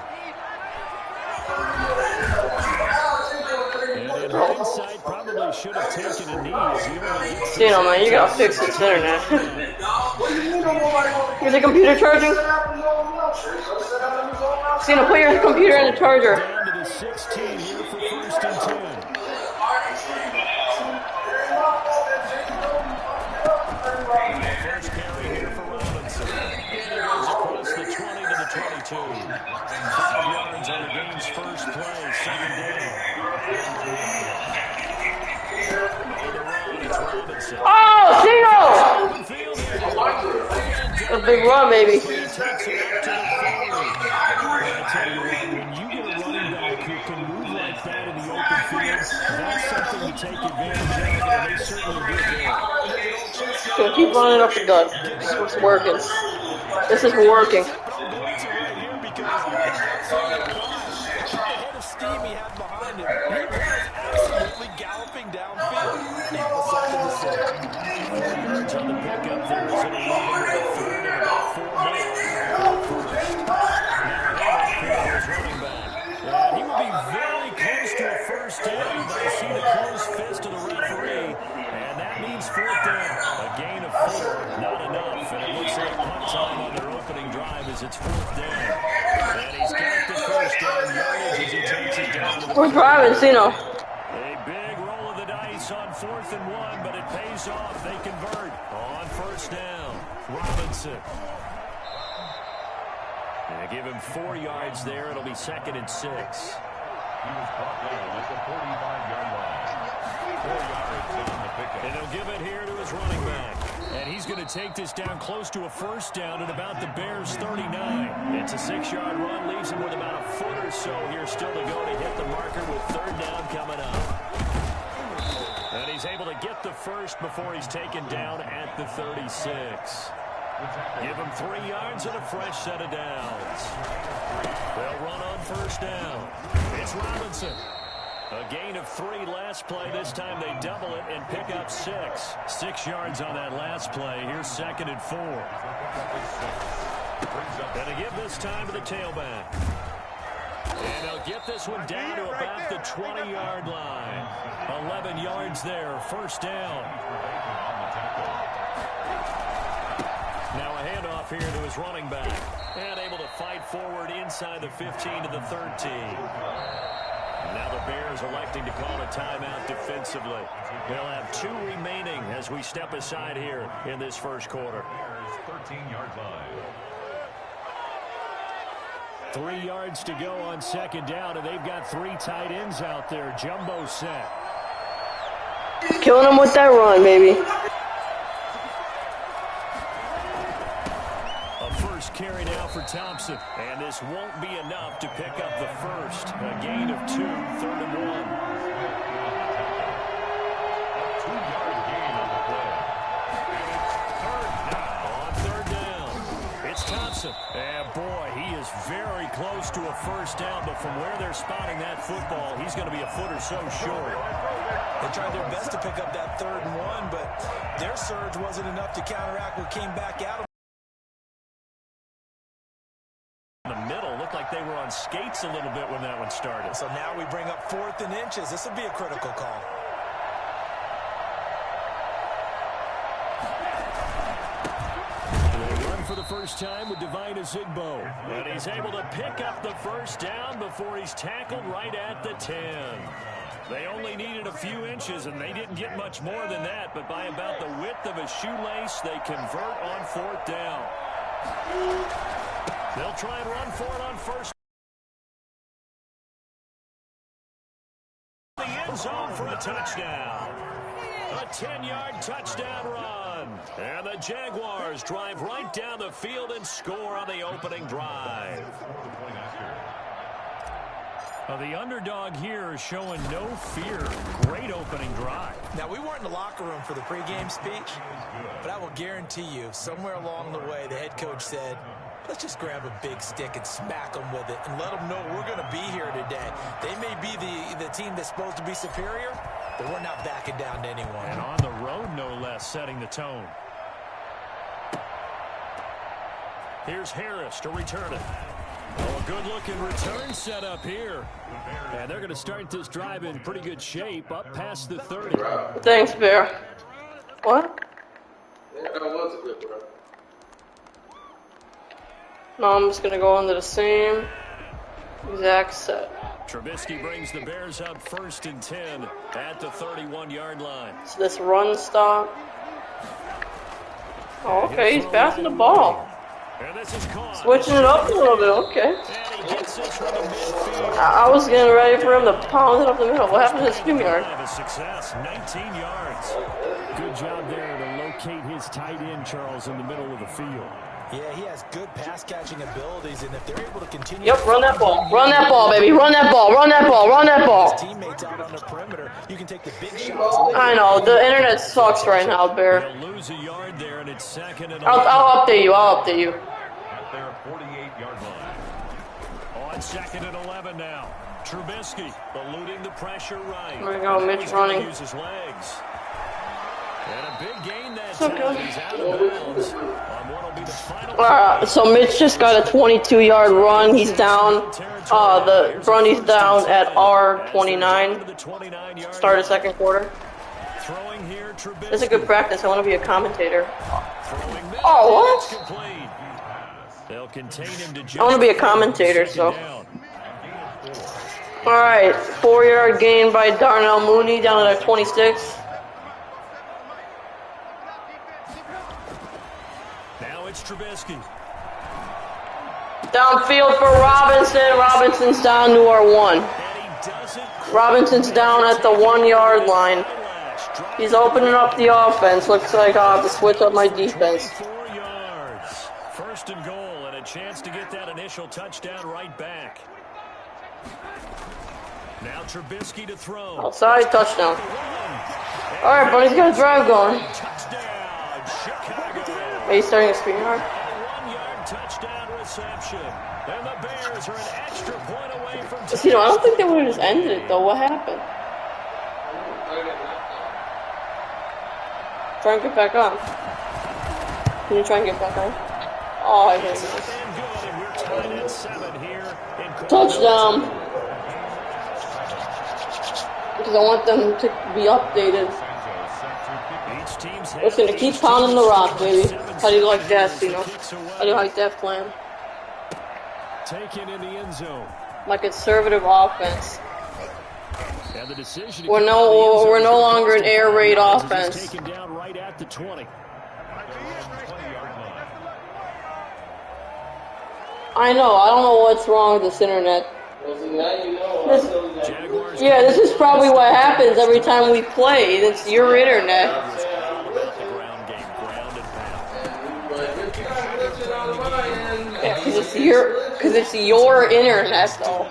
[SPEAKER 3] And in hindsight, probably should have taken a knee as he only gets
[SPEAKER 1] Dino, man, you gotta fix this internet. Is the computer charging? Dino, put your computer in the charger.
[SPEAKER 3] down to the 16 here for 1st and 10. First carry here for Robinson. And he goes across the 20 to the 22. 5 yards on the game's first play, 2nd down. On the run, it's Robinson.
[SPEAKER 1] Oh, Dino! A big run, baby.
[SPEAKER 3] He takes it up to the 40. I tell you what, when you get a running back who can move like that in the open field, that's something to take advantage of, and they certainly did there.
[SPEAKER 1] So keep running up the gut. This is working. This is working.
[SPEAKER 5] Ahead of steam he had behind him. He was absolutely galloping downfield. Needless something to say.
[SPEAKER 3] 4 yards on the pickup there, so they lead into the 3rd and about 4 more. First. Now Hayes running back. He will be very close to a 1st down, but I see the closed fist of the referee, and that means 4th down. A gain of 4, not enough, and it looks like punt time on their opening drive as it's 4th down. And he's got the 1st down yardage as he takes it down to the
[SPEAKER 1] We're driving, Dino.
[SPEAKER 3] A big roll of the dice on 4th and 1, but it pays off. They convert on 1st down. Robinson. And give him 4 yards there. It'll be 2nd and 6.
[SPEAKER 4] He was brought down at the 45-yard line. 4 yards on the pickup.
[SPEAKER 3] And they'll give it here to his running back. And he's going to take this down close to a 1st down at about the Bears' 39. And It's a 6-yard run, leaves him with about a foot or so here still to go to hit the marker with 3rd down coming up. And he's able to get the first before he's taken down at the 36. Give him 3 yards and a fresh set of downs. They'll run on 1st down. It's Robinson. A gain of 3 last play. This time they double it and pick up 6. 6 yards on that last play. Here's 2nd and 4. And to give this time to the tailback. And they'll get this one down to about the 20-yard line. 11 yards there. 1st down. Now a handoff here to his running back. And able to fight forward inside the 15 to the 13. Now the Bears electing to call a timeout defensively. They'll have 2 remaining as we step aside here in this 1st quarter.
[SPEAKER 4] 13-yard line.
[SPEAKER 6] 3 yards to go on 2nd down, and they've got 3 tight ends out there. Jumbo set.
[SPEAKER 1] Killing him with that run, baby.
[SPEAKER 3] Carry now for Thompson, and this won't be enough to pick up the first. A gain of 2, 3rd and 1.
[SPEAKER 4] 2-yard gain on the play. And it's 3rd down.
[SPEAKER 3] On 3rd down, it's Thompson. And boy, he is very close to a 1st down, but from where they're spotting that football, he's going to be a foot or so short.
[SPEAKER 5] They tried their best to pick up that 3rd and 1, but their surge wasn't enough to counteract what came back out of
[SPEAKER 3] In the middle, looked like they were on skates a little bit when that one started.
[SPEAKER 5] So now we bring up 4th and inches. This will be a critical call.
[SPEAKER 6] They run for the first time with Divine Azigbo.
[SPEAKER 3] And he's able to pick up the 1st down before he's tackled right at the 10. They only needed a few inches, and they didn't get much more than that, but by about the width of a shoelace, they convert on 4th down. They'll try and run for it on 1st. The end zone for a touchdown. A 10-yard touchdown run. And the Jaguars drive right down the field and score on the opening drive. The underdog here is showing no fear. Great opening drive.
[SPEAKER 5] Now, we weren't in the locker room for the pregame speech, but I will guarantee you, somewhere along the way, the head coach said, let's just grab a big stick and smack them with it and let them know we're going to be here today. They may be the team that's supposed to be superior, but we're not backing down to anyone.
[SPEAKER 3] And on the road, no less, setting the tone. Here's Harris to return it. Oh, a good-looking return set up here. And they're going to start this drive in pretty good shape, up past the 30.
[SPEAKER 1] Thanks, Bear. What?
[SPEAKER 2] Yeah, that was a good run.
[SPEAKER 1] No, I'm just going to go into the same exact set.
[SPEAKER 3] Trubisky brings the Bears up 1st and 10 at the 31-yard line.
[SPEAKER 1] So this run stop. Oh, okay, he's passing the ball.
[SPEAKER 3] And this is caught.
[SPEAKER 1] Switching it up a little bit, okay.
[SPEAKER 3] And he gets this from the midfield.
[SPEAKER 1] I was getting ready for him to pound it up the middle. What happened to the stream yard?
[SPEAKER 3] A success, 19 yards.
[SPEAKER 6] Good job there to locate his tight end, Charles, in the middle of the field.
[SPEAKER 5] Yeah, he has good pass-catching abilities, and if they're able to continue...
[SPEAKER 1] Yep, run that ball. Run that ball, baby. Run that ball. Run that ball. Run that ball.
[SPEAKER 5] Teammates out on the perimeter, you can take the big shots.
[SPEAKER 1] I know. The internet sucks right now, Bear.
[SPEAKER 3] They'll lose a yard there, and it's 2nd and 11.
[SPEAKER 1] I'll update you. I'll update you.
[SPEAKER 4] At their 48-yard line.
[SPEAKER 3] On 2nd and 11 now. Trubisky eluding the pressure right.
[SPEAKER 1] There we go, Mitch
[SPEAKER 3] He's
[SPEAKER 1] running.
[SPEAKER 3] Use his legs. And a big gain that
[SPEAKER 1] So
[SPEAKER 3] time.
[SPEAKER 1] good.
[SPEAKER 3] He's out of bounds on what will be the final.
[SPEAKER 1] So Mitch just got a 22-yard run. He's down. The Brundy's down at R29. Start of 2nd quarter.
[SPEAKER 3] Throwing here, Trubisky.
[SPEAKER 1] It's a good practice. I want to be a commentator.
[SPEAKER 3] Throwing middle.
[SPEAKER 1] Oh, what?
[SPEAKER 3] It's complete. They'll contain him to just
[SPEAKER 1] I want to be a commentator, so.
[SPEAKER 3] down.
[SPEAKER 1] All right, 4-yard gain by Darnell Mooney down at 26.
[SPEAKER 3] Now it's Trubisky.
[SPEAKER 1] Downfield for Robinson. Robinson's down to our 1.
[SPEAKER 3] And he doesn't.
[SPEAKER 1] Robinson's down at the 1-yard line. He's opening up the offense. Looks like I'll have to switch up my defense.
[SPEAKER 3] 4 yards. 1st and goal, and And a chance to get that initial touchdown right back. Now Trubisky to throw.
[SPEAKER 1] Outside touchdown. All right, buddy's got a drive going.
[SPEAKER 3] Touchdown, Chicago.
[SPEAKER 1] Are you starting a screen yard?
[SPEAKER 3] 1-yard touchdown reception. And the Bears are an extra point away from
[SPEAKER 1] You know, I don't think they would have just ended it, though. What happened? Try and get back on. Can you try and get back on? Oh, I hit it. Touchdown! Because I want them to be updated. Listen, to keep pounding the rock, baby. How do you like that, Cena? How do you like that plan?
[SPEAKER 6] Taken in the end zone.
[SPEAKER 1] My conservative offense.
[SPEAKER 6] And the decision
[SPEAKER 1] We're no longer an air raid offense.
[SPEAKER 6] Taken down right at the 20.
[SPEAKER 1] I know. I don't know what's wrong with this internet. This is probably what happens every time we play. It's your internet. Yeah, because it's your internet, though.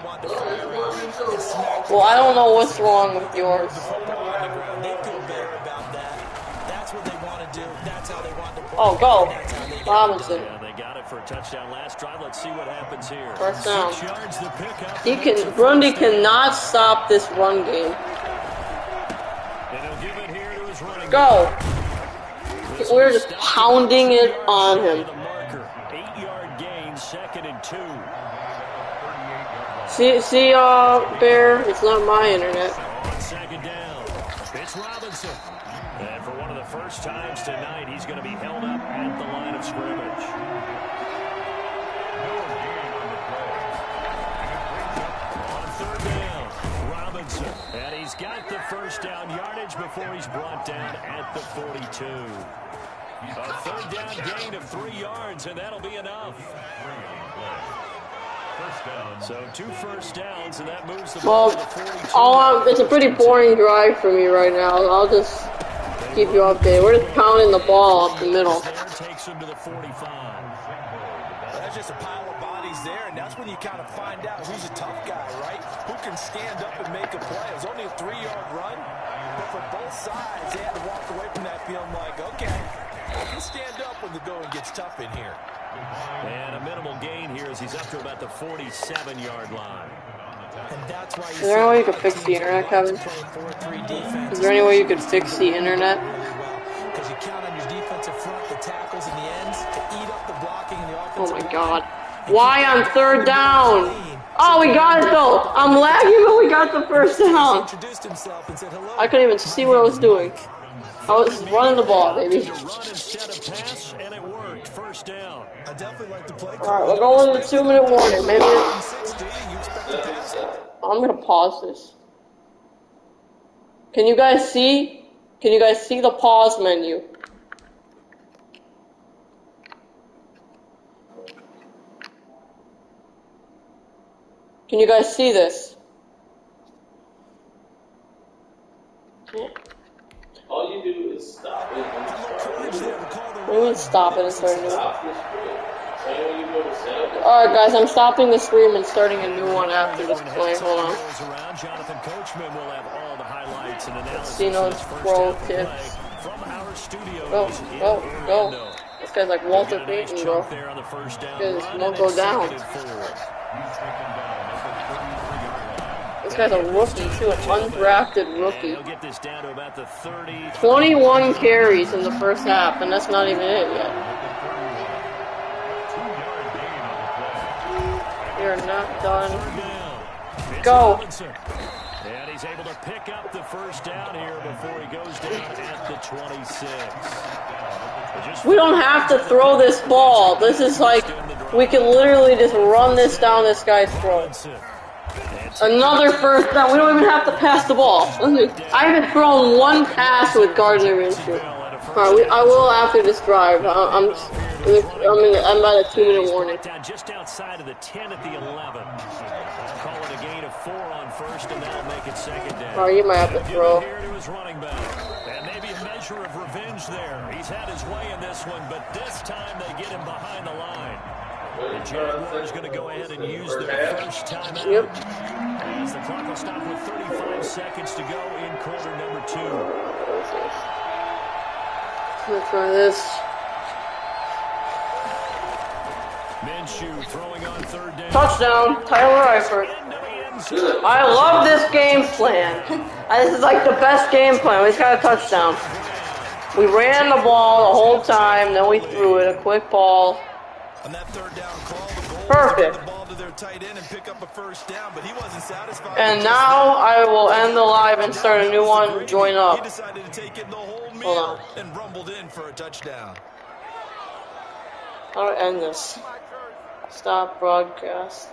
[SPEAKER 1] Well, I don't know what's wrong with yours. Oh, go. Robinson.
[SPEAKER 3] Yeah, they got it for a touchdown last drive. Let's see what happens here.
[SPEAKER 1] First down.
[SPEAKER 3] 6 yards to pick up.
[SPEAKER 1] Burundi cannot stop this run game.
[SPEAKER 3] And he'll give it here to his running
[SPEAKER 1] Go. We're just pounding it on him.
[SPEAKER 3] 8-yard gain, 2nd and 2.
[SPEAKER 1] See, Bear, it's not my internet.
[SPEAKER 3] On 2nd down, it's Robinson. And for one of the first times tonight, he's going to be held up at the line of scrimmage. On 3rd down, Robinson. And he's got the first down yardage before he's brought down at the 42. A 3rd down gain of 3 yards, and that'll be enough. So 2 first downs, and that moves the ball to the 42.
[SPEAKER 1] It's a pretty boring drive for me right now. I'll just keep you updated. We're just pounding the ball up the middle.
[SPEAKER 3] Takes him to the 45.
[SPEAKER 5] That's just a pile of bodies there, and that's when you kind of find out who's a tough guy, right? Who can stand up and make a play. It was only a 3-yard run, but for both sides, they had to walk away from that feeling like, okay, I can stand up when the going gets tough in here.
[SPEAKER 3] And a minimal gain here as he's up to about the 47-yard line.
[SPEAKER 5] And that's why
[SPEAKER 1] Is there any way you could fix the internet, Kevin? Is there any way you could fix the internet?
[SPEAKER 5] Because you count on your defensive front, the tackles and the ends to eat up the blocking and the offensive.
[SPEAKER 1] Oh my God. Why on 3rd down? Oh, we got it though. I'm lagging, but we got the first down. I couldn't even see what I was doing. I was running the ball, baby.
[SPEAKER 3] First down.
[SPEAKER 1] Alright, we're going to the 2-minute warning. Maybe I'm gonna pause this. Can you guys see? Can you guys see the pause menu? Can you guys see this?
[SPEAKER 7] All you do is stop it and start.
[SPEAKER 1] What do you mean stop it and start a new one? Alright guys, I'm stopping the stream and starting a new one after this play. Hold on.
[SPEAKER 3] Jonathan Coachman will have all the highlights and analysis.
[SPEAKER 1] Cino's pro tips. Go, go, go. This guy's like Walter Payton, bro. This won't go down. This guy's a rookie, too, an undrafted rookie. 21 carries in the first half, and that's not even it yet. You're not done. Go.
[SPEAKER 3] And he's able to pick up the first down here before he goes down at the 26.
[SPEAKER 1] We don't have to throw this ball. This is like, we can literally just run this down this guy's throat. Another first down. We don't even have to pass the ball. I haven't thrown one pass with Gardner Minshew. Alright, I will after this drive. I'm at a 2-minute warning.
[SPEAKER 3] Just outside of the 10 at the 11. Call it a gain of 4 on first, and that'll make it 2nd down.
[SPEAKER 1] Alright, you might have to throw.
[SPEAKER 3] Here to his running back. And maybe a measure of revenge there. He's had his way in this one, but this time they get him behind the line. The Jaguars going to go ahead and use their first timeout.
[SPEAKER 1] Yep.
[SPEAKER 3] As the clock will stop with 35 seconds to go in quarter number 2.
[SPEAKER 1] Let's try this.
[SPEAKER 3] Minshew throwing on third down.
[SPEAKER 1] Touchdown, Tyler Eifert. I love this game plan. This is like the best game plan. We just got a touchdown. We ran the ball the whole time, then we threw it, a quick ball.
[SPEAKER 5] On that third down call, the goal
[SPEAKER 1] Perfect.
[SPEAKER 5] was to get the ball to their tight end and pick up a first down, but he wasn't satisfied.
[SPEAKER 1] And now I will end the live and start a new one. Join up.
[SPEAKER 5] He decided to take it the whole
[SPEAKER 1] Hold
[SPEAKER 5] meal
[SPEAKER 1] on.
[SPEAKER 5] and rumbled in for a touchdown.
[SPEAKER 1] How do I end this? Stop broadcast.